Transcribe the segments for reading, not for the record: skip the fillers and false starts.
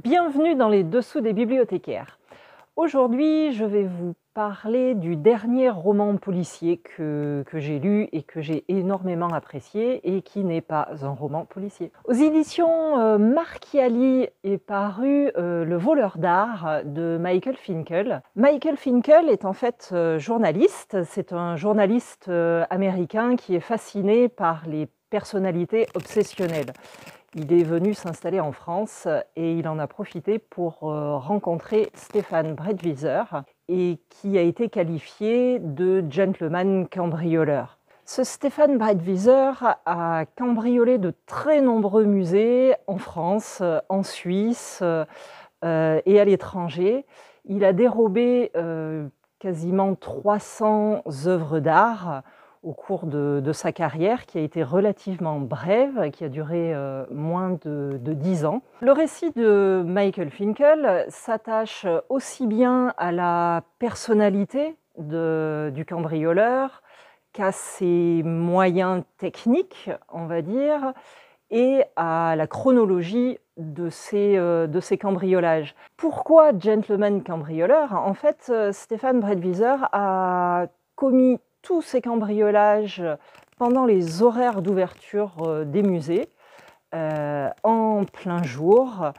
Bienvenue dans les dessous des bibliothécaires. Aujourd'hui, je vais vous parler du dernier roman policier que j'ai lu et que j'ai énormément apprécié et qui n'est pas un roman policier. Aux éditions Marchiali est paru Le voleur d'art de Michael Finkel. Michael Finkel est en fait journaliste. C'est un journaliste américain qui est fasciné par les personnalités obsessionnelles. Il est venu s'installer en France et il en a profité pour rencontrer Stéphane Breitwieser et qui a été qualifié de gentleman cambrioleur. Ce Stéphane Breitwieser a cambriolé de très nombreux musées en France, en Suisse et à l'étranger. Il a dérobé quasiment 300 œuvres d'art au cours de sa carrière, qui a été relativement brève, qui a duré moins de 10 ans. Le récit de Michael Finkel s'attache aussi bien à la personnalité du cambrioleur qu'à ses moyens techniques, on va dire, et à la chronologie de ces cambriolages. Pourquoi gentleman cambrioleur? En fait, Stéphane Breitwieser a commis tous ces cambriolages pendant les horaires d'ouverture des musées, en plein jour,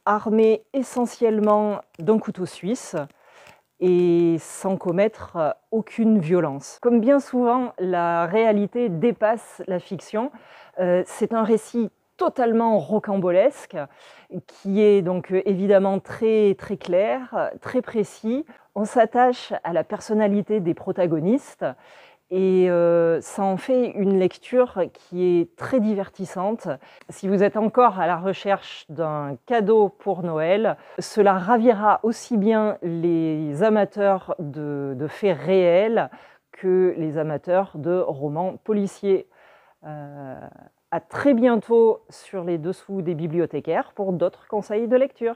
armé essentiellement d'un couteau suisse et sans commettre aucune violence. Comme bien souvent, la réalité dépasse la fiction. C'est un récit totalement rocambolesque, qui est donc évidemment très clair, très précis. On s'attache à la personnalité des protagonistes et ça en fait une lecture qui est très divertissante. Si vous êtes encore à la recherche d'un cadeau pour Noël, cela ravira aussi bien les amateurs de faits réels que les amateurs de romans policiers. À très bientôt sur les dessous des bibliothécaires pour d'autres conseils de lecture.